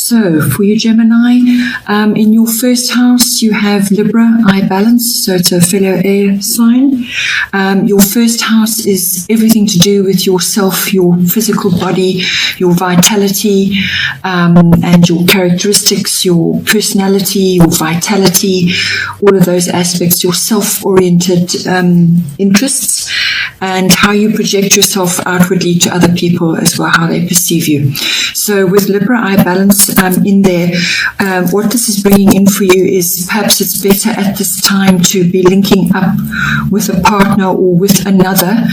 So for you Gemini, in your first house you have Libra, I balance, so it's a fellow air sign. Your first house is everything to do with yourself, your physical body, your vitality, and your characteristics, your personality, your vitality, all of those aspects, your self-oriented interests, and how you project yourself outwardly to other people as well, how they perceive you. So with Libra, I balance in there, what this is bringing in for you is perhaps it's better at this time to be linking up with a partner or with another,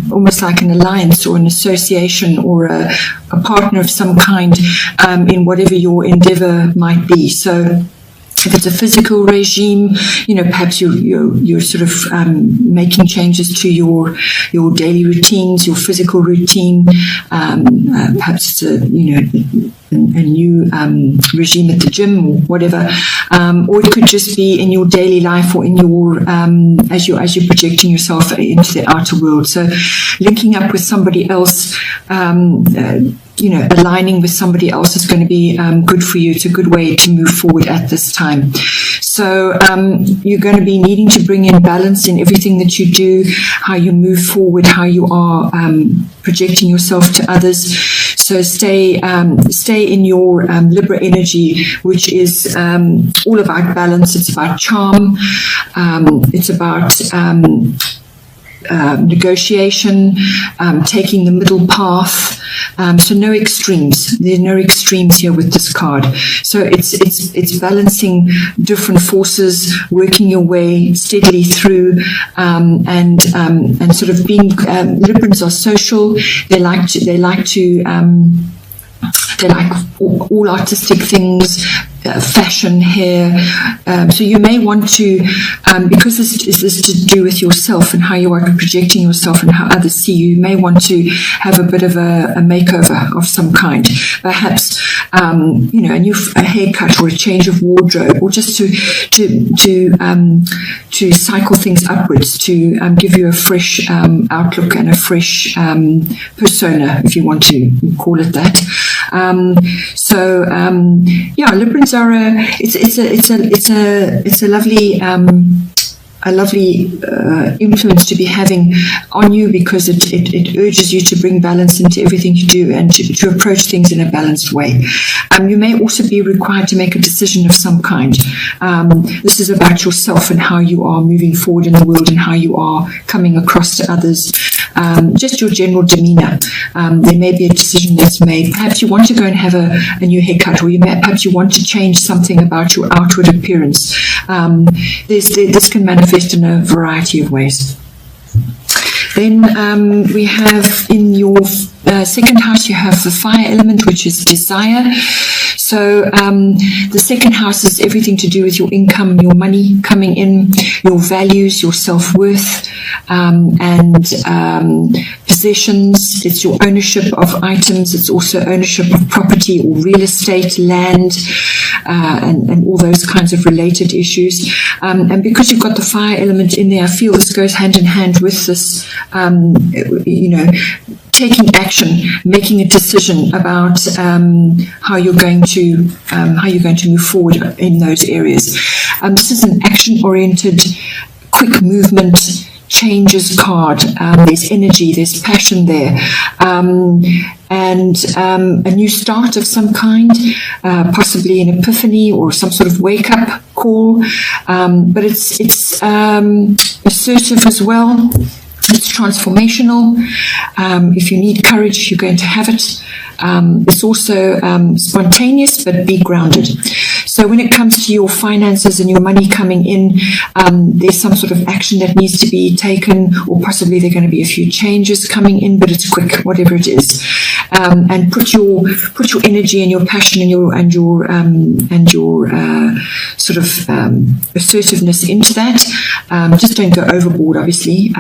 almost like an alliance or an association or a partner of some kind in whatever your endeavor might be. So if it's a physical regime, perhaps you're sort of making changes to your daily routines, your physical routine. Perhaps it's a new regime at the gym or whatever, or it could just be in your daily life or in your as you're projecting yourself into the outer world. So linking up with somebody else, aligning with somebody else is going to be good for you. It's a good way to move forward at this time. So you're going to be needing to bring in balance in everything that you do, how you move forward, how you are projecting yourself to others. So stay in your Libra energy, which is all about balance. It's about charm. It's about negotiation, taking the middle path. So no extremes. There are no extremes here with this card. So it's balancing different forces, working your way steadily through, and sort of being. Librans are social. They like all artistic things, fashion, hair. So you may want to, because this is to do with yourself and how you are projecting yourself and how others see you, you may want to have a bit of a makeover of some kind. Perhaps, a haircut or a change of wardrobe, or just to cycle things upwards, to give you a fresh outlook and a fresh persona, if you want to call it that. Librans are it's a lovely influence to be having on you, because it urges you to bring balance into everything you do and to approach things in a balanced way. You may also be required to make a decision of some kind. This is about yourself and how you are moving forward in the world and how you are coming across to others. Just your general demeanor. There may be a decision that's made. Perhaps you want to go and have a new haircut, or perhaps you want to change something about your outward appearance. This can manifest in a variety of ways. Then we have in your second house, you have the fire element, which is desire. So the second house is everything to do with your income, your money coming in, your values, your self-worth, and possessions. It's your ownership of items. It's also ownership of property or real estate, land, and all those kinds of related issues. And because you've got the fire element in there, I feel this goes hand in hand with this, taking action, making a decision about how you're going to move forward in those areas. This is an action-oriented, quick movement, changes card. There's energy, there's passion there, and a new start of some kind, possibly an epiphany or some sort of wake-up call. But it's assertive as well. It's transformational. If you need courage, you're going to have it. It's also spontaneous, but be grounded. So when it comes to your finances and your money coming in, there's some sort of action that needs to be taken, or possibly there are going to be a few changes coming in, but it's quick, whatever it is. And put your energy and your passion and your sort of assertiveness into that. Just don't go overboard, obviously.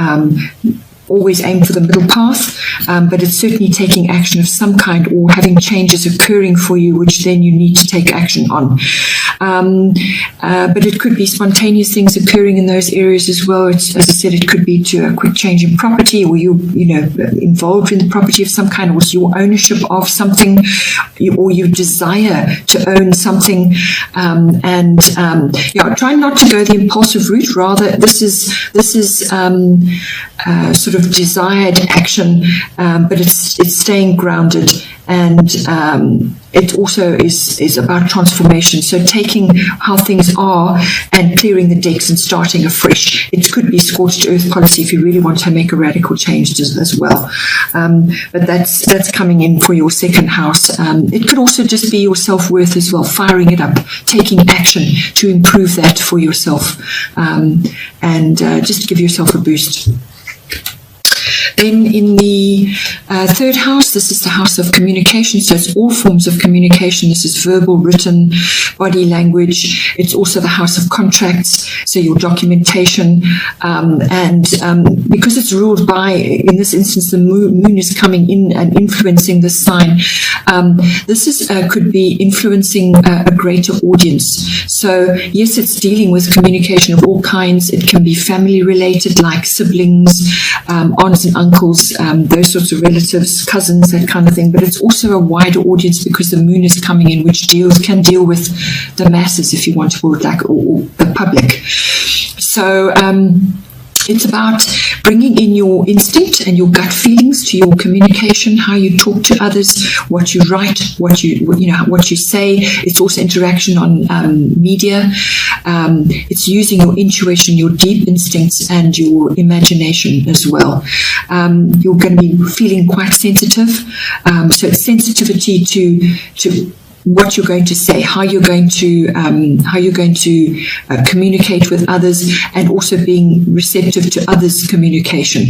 Always aim for the middle path, but it's certainly taking action of some kind or having changes occurring for you, which then you need to take action on. But it could be spontaneous things occurring in those areas as well. As I said, it could be to a quick change in property, or you involved in the property of some kind, or your ownership of something, or you desire to own something. Try not to go the impulsive route. Rather, this is sort of desired action, but it's staying grounded, and it also is about transformation. So taking how things are and clearing the decks and starting afresh. It could be scorched earth policy if you really want to make a radical change as well. But that's coming in for your second house. It could also just be your self-worth as well, firing it up, taking action to improve that for yourself, and just give yourself a boost. Then in the third house, this is the house of communication. So it's all forms of communication. This is verbal, written, body language. It's also the house of contracts, so your documentation. And because it's ruled by, in this instance, the moon is coming in and influencing this sign. This could be influencing a greater audience. So yes, it's dealing with communication of all kinds. It can be family related, like siblings, aunts and uncles, those sorts of relatives, cousins, that kind of thing. But it's also a wider audience because the moon is coming in, which can deal with the masses, if you want to call it like, or the public. So it's about bringing in your instinct and your gut feelings to your communication, how you talk to others, what you write, what you say. It's also interaction on media. It's using your intuition, your deep instincts, and your imagination as well. You're going to be feeling quite sensitive. So it's sensitivity to what you're going to say, how you're going to communicate with others, and also being receptive to others' communication.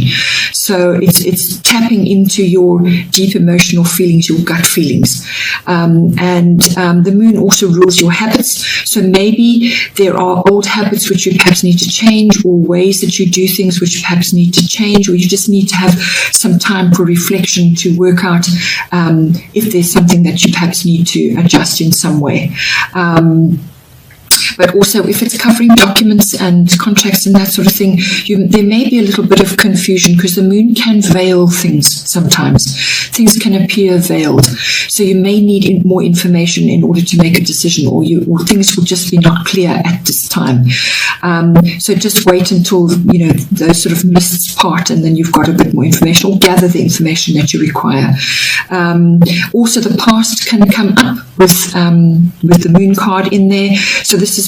So it's tapping into your deep emotional feelings, your gut feelings. And the moon also rules your habits. So maybe there are old habits which you perhaps need to change, or ways that you do things which perhaps need to change, or you just need to have some time for reflection to work out if there's something that you perhaps need to adjust in some way. But also, if it's covering documents and contracts and that sort of thing, there may be a little bit of confusion, because the moon can veil things sometimes. Things can appear veiled. So you may need more information in order to make a decision, or things will just be not clear at this time. So just wait until, those sort of mists part, and then you've got a bit more information, or gather the information that you require. Also, the past can come up with the moon card in there. So this is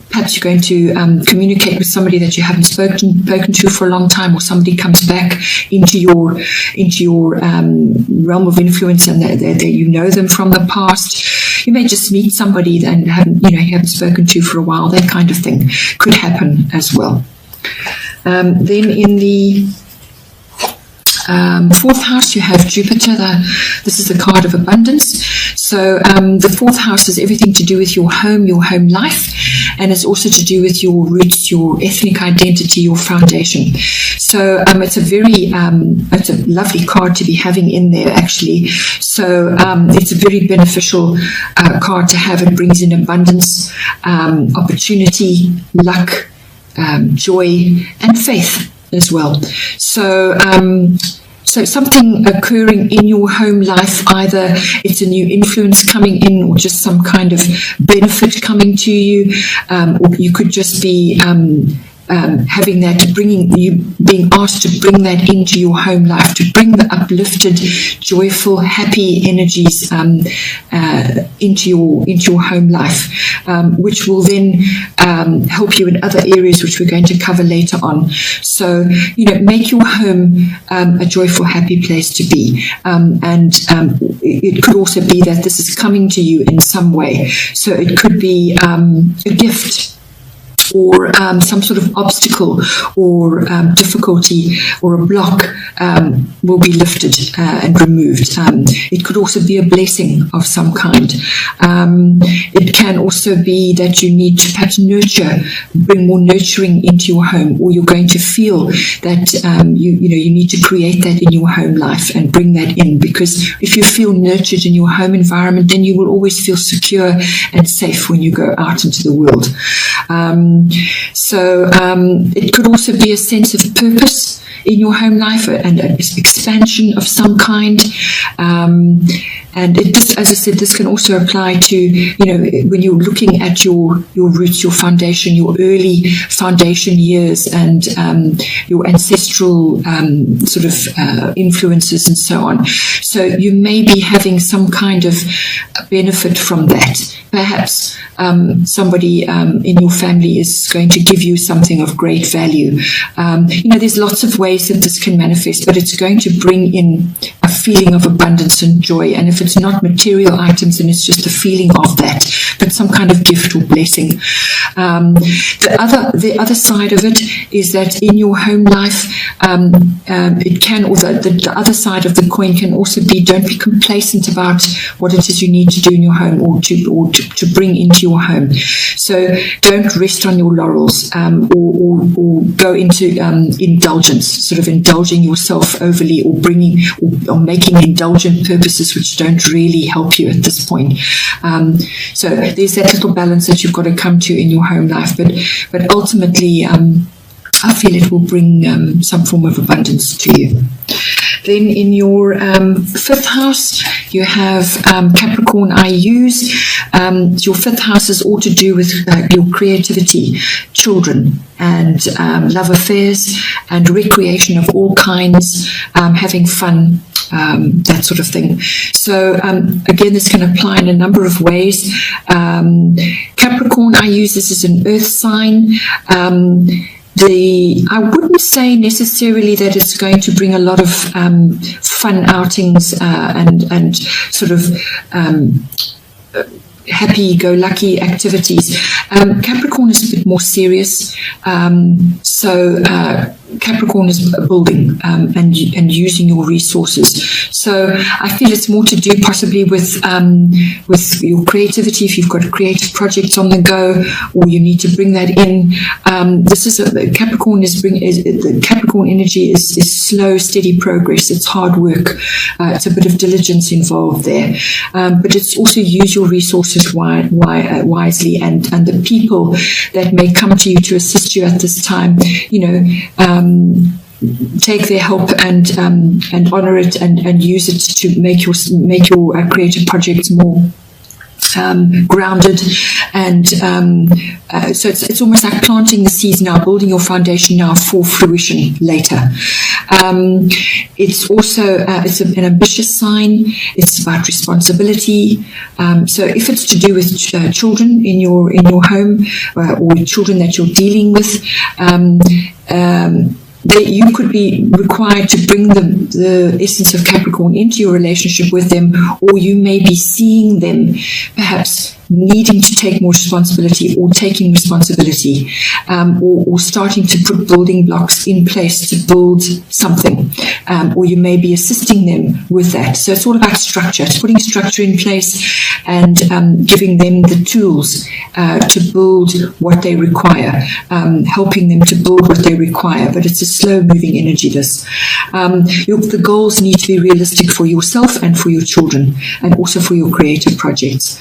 perhaps you're going to communicate with somebody that you haven't spoken to for a long time, or somebody comes back into your realm of influence, and that you know them from the past. You may just meet somebody that you haven't spoken to for a while. That kind of thing could happen as well. Then in the fourth house, you have Jupiter. This is the card of abundance. So the fourth house is everything to do with your home life, and it's also to do with your roots, your ethnic identity, your foundation. So it's it's a lovely card to be having in there, actually. So it's a very beneficial card to have. It brings in abundance, opportunity, luck, joy, and faith as well. So something occurring in your home life, either it's a new influence coming in, or just some kind of benefit coming to you, or you could just be having that, being asked to bring that into your home life, to bring the uplifted, joyful, happy energies into your home life, which will then help you in other areas which we're going to cover later on. So, make your home a joyful, happy place to be. And it could also be that this is coming to you in some way. So it could be a gift, or some sort of obstacle or difficulty or a block will be lifted and removed. It could also be a blessing of some kind. It can also be that you need to perhaps bring more nurturing into your home, or you're going to feel that you need to create that in your home life and bring that in, because if you feel nurtured in your home environment, then you will always feel secure and safe when you go out into the world. So it could also be a sense of purpose in your home life and an expansion of some kind. And it just, as I said, this can also apply to, when you're looking at your roots, your foundation, your early foundation years, and your ancestral sort of influences and so on. So you may be having some kind of benefit from that. Perhaps somebody in your family is going to give you something of great value. There's lots of ways that this can manifest, but it's going to bring in a feeling of abundance and joy. And if it's not material items, then it's just a feeling of that, but some kind of gift or blessing. The other side of it is that in your home life, it can, or the other side of the coin can also be, don't be complacent about what it is you need to do in your home or to bring into your home. So don't rest on your laurels or go into indulgence, sort of indulging yourself overly, or bringing or making indulgent purposes which don't really help you at this point. So there's that little balance that you've got to come to in your home life, but ultimately I feel it will bring some form of abundance to you. Then in your 5th house, you have Capricorn IUs. Your 5th house is all to do with your creativity, children, and love affairs, and recreation of all kinds, having fun, that sort of thing. So again, this can apply in a number of ways. Capricorn, I use this as an earth sign. I wouldn't say necessarily that it's going to bring a lot of fun outings and sort of happy-go-lucky activities. Capricorn is a bit more serious, so Capricorn is building and using your resources. So I feel it's more to do possibly with your creativity. If you've got creative projects on the go, or you need to bring that in. This is Capricorn the Capricorn energy is slow, steady progress. It's hard work. It's a bit of diligence involved there, but it's also use your resources wisely, and the people that may come to you to assist you at this time, take their help and honor it and use it to make your creative projects more grounded, and so it's almost like planting the seeds now, building your foundation now for fruition later. It's also it's an ambitious sign. It's about responsibility. So if it's to do with children in your home, or children that you're dealing with, you could be required to bring the essence of Capricorn into your relationship with them, or you may be seeing them perhaps needing to take more responsibility, or taking responsibility, or starting to put building blocks in place to build something, or you may be assisting them with that. So it's all about structure. It's putting structure in place and giving them the tools to build what they require, helping them to build what they require. But it's a slow-moving energy, this. The goals need to be realistic for yourself and for your children, and also for your creative projects.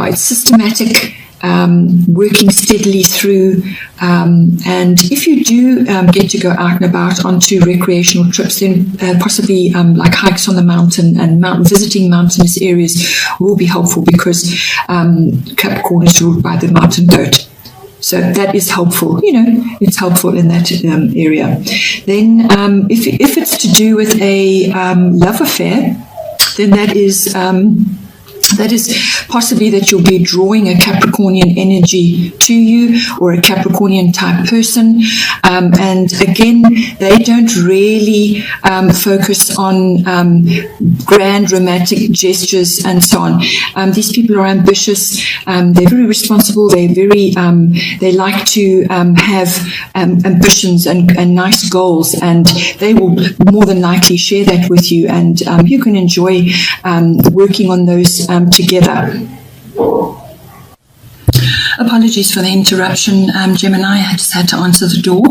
It's systematic, working steadily through, and if you do get to go out and about onto recreational trips, then possibly like hikes on the mountain and visiting mountainous areas will be helpful, because Capricorn is ruled by the mountain goat. So that is helpful, it's helpful in that area. Then if it's to do with a love affair, then that is That is possibly that you'll be drawing a Capricornian energy to you, or a Capricornian type person. And again, they don't really focus on grand romantic gestures and so on. These people are ambitious. They're very responsible. They like to have ambitions and nice goals, and they will more than likely share that with you, and you can enjoy working on those together. Apologies for the interruption, Gemini. I just had to answer the door.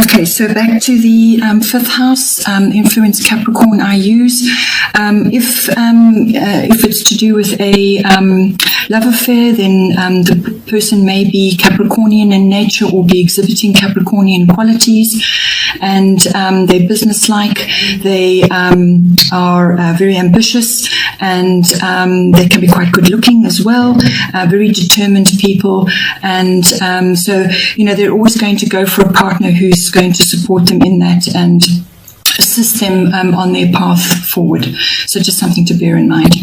Okay, so back to the fifth house, influence Capricorn I use. If it's to do with a love affair, then the person may be Capricornian in nature or be exhibiting Capricornian qualities, and they're businesslike. They are very ambitious, and they can be quite good looking as well, very determined people, and so they're always going to go for a partner who's going to support them in that and assist them on their path forward. So just something to bear in mind.